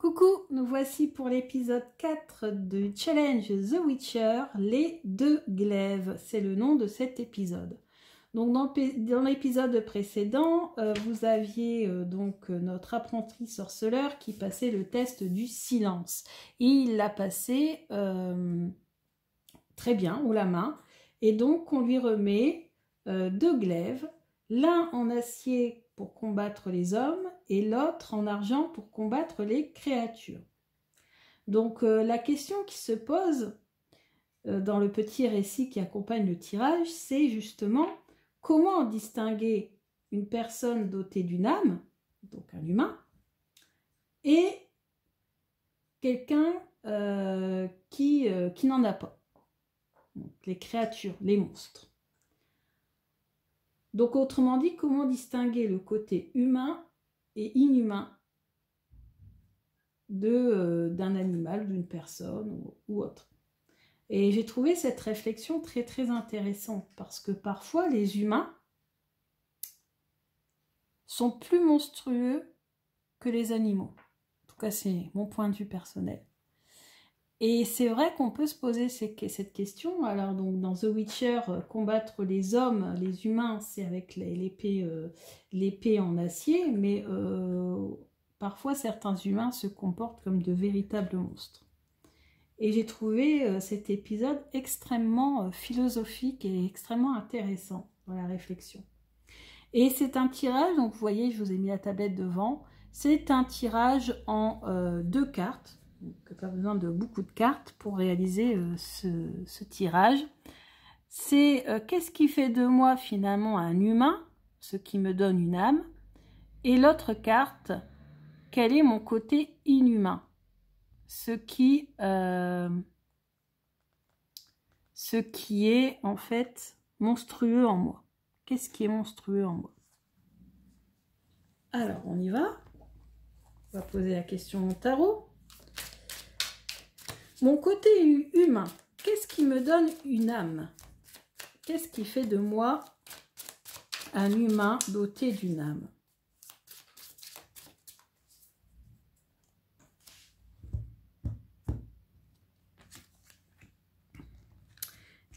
Coucou, nous voici pour l'épisode 4 du challenge The Witcher, les deux glaives. C'est le nom de cet épisode. Donc dans l'épisode précédent, vous aviez notre apprenti sorceleur qui passait le test du silence. Et il l'a passé très bien, haut la main. Et donc on lui remet deux glaives, l'un en acier pour combattre les hommes et l'autre en argent pour combattre les créatures. Donc la question qui se pose dans le petit récit qui accompagne le tirage, c'est justement comment distinguer une personne dotée d'une âme, donc un humain, et quelqu'un qui n'en a pas. Donc, les créatures, les monstres. Donc, autrement dit, comment distinguer le côté humain et inhumain d'un animal, d'une personne ou autre. Et j'ai trouvé cette réflexion très très intéressante parce que parfois les humains sont plus monstrueux que les animaux. En tout cas, c'est mon point de vue personnel. Et c'est vrai qu'on peut se poser cette question. Alors, donc, dans The Witcher, combattre les hommes, les humains, c'est avec l'épée en acier, mais parfois certains humains se comportent comme de véritables monstres. Et j'ai trouvé cet épisode extrêmement philosophique et extrêmement intéressant dans la réflexion. Et c'est un tirage, donc vous voyez, je vous ai mis la tablette devant, c'est un tirage en 2 cartes. Donc, pas besoin de beaucoup de cartes pour réaliser ce tirage. C'est qu'est-ce qui fait de moi finalement un humain, ce qui me donne une âme. Et l'autre carte, quel est mon côté inhumain, ce qui est en fait monstrueux en moi. Qu'est-ce qui est monstrueux en moi? Alors, on y va. On va poser la question au tarot. Mon côté humain, qu'est-ce qui me donne une âme? Qu'est-ce qui fait de moi un humain doté d'une âme?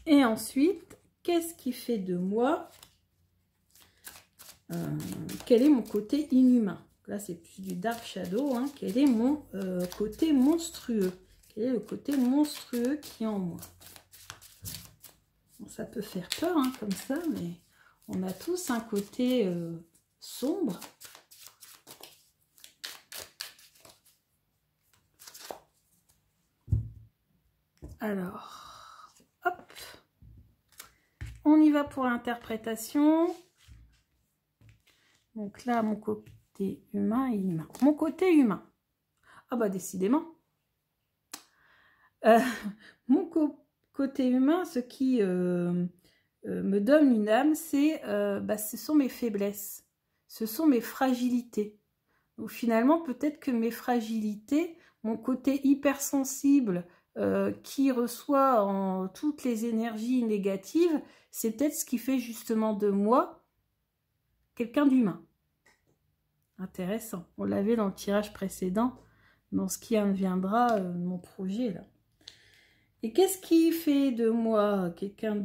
Et ensuite, qu'est-ce qui fait de moi quel est mon côté inhumain? Là, c'est plus du Dark Shadow. Hein. Quel est mon côté monstrueux? Quel est le côté monstrueux qui est en moi? Bon, ça peut faire peur, hein, comme ça, mais on a tous un côté sombre. Alors, hop. On y va pour l'interprétation. Donc là, mon côté humain et inhumain. Mon côté humain. Ah bah décidément. Mon côté humain, ce qui me donne une âme, ce sont mes faiblesses. Ce sont mes fragilités. Donc finalement, peut-être que mes fragilités, mon côté hypersensible qui reçoit toutes les énergies négatives, c'est peut-être ce qui fait justement de moi quelqu'un d'humain. Intéressant. On l'avait dans le tirage précédent, dans ce qui adviendra de mon projet là. Et qu'est-ce qui fait de moi quelqu'un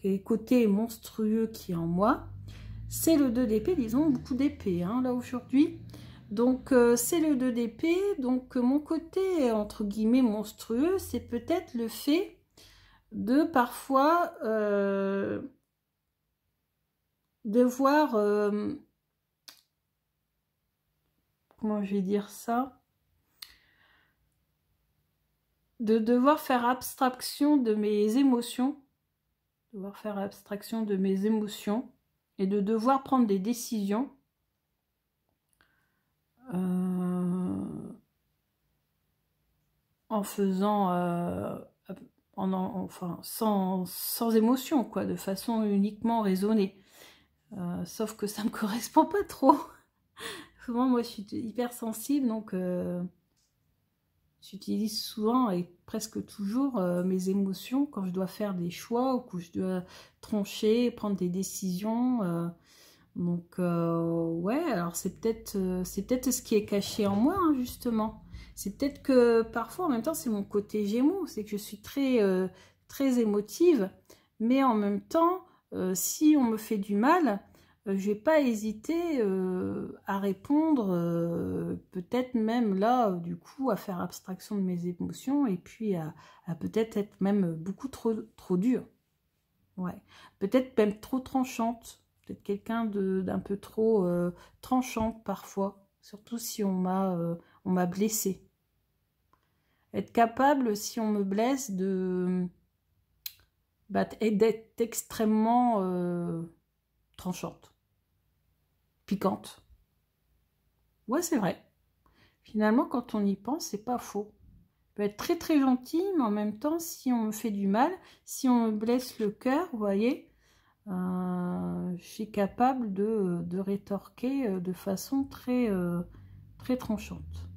qui est côté monstrueux qui est en moi? C'est le 2 d'épée, disons beaucoup d'épée hein, là aujourd'hui. Donc c'est le 2 d'épée, donc mon côté entre guillemets monstrueux, c'est peut-être le fait de parfois devoir, comment je vais dire ça? De devoir faire abstraction de mes émotions, et de devoir prendre des décisions en faisant enfin sans émotion quoi, de façon uniquement raisonnée. Sauf que ça me correspond pas trop. Souvent moi je suis hypersensible donc j'utilise souvent et presque toujours mes émotions quand je dois faire des choix ou que je dois trancher, prendre des décisions. Donc, ouais, alors c'est peut-être ce qui est caché en moi, hein, justement. C'est peut-être que parfois, en même temps, c'est mon côté Gémeaux, c'est que je suis très émotive, mais en même temps, si on me fait du mal, je vais pas hésiter à répondre, peut-être même là, du coup, à faire abstraction de mes émotions et puis à peut-être être même beaucoup trop dure. Ouais, peut-être même trop tranchante. Peut-être quelqu'un d'un peu trop tranchante parfois, surtout si on m'a blessée. Être capable, si on me blesse, d'être extrêmement tranchante, piquante. Ouais, c'est vrai. Finalement, quand on y pense, c'est pas faux. Je peux être très gentil, mais en même temps, si on me fait du mal, si on me blesse le cœur, vous voyez, je suis capable de rétorquer de façon très tranchante.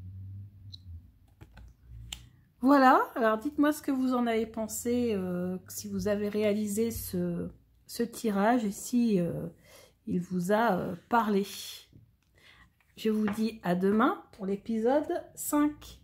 Voilà, alors dites-moi ce que vous en avez pensé, si vous avez réalisé ce tirage et si il vous a parlé. Je vous dis à demain pour l'épisode 5.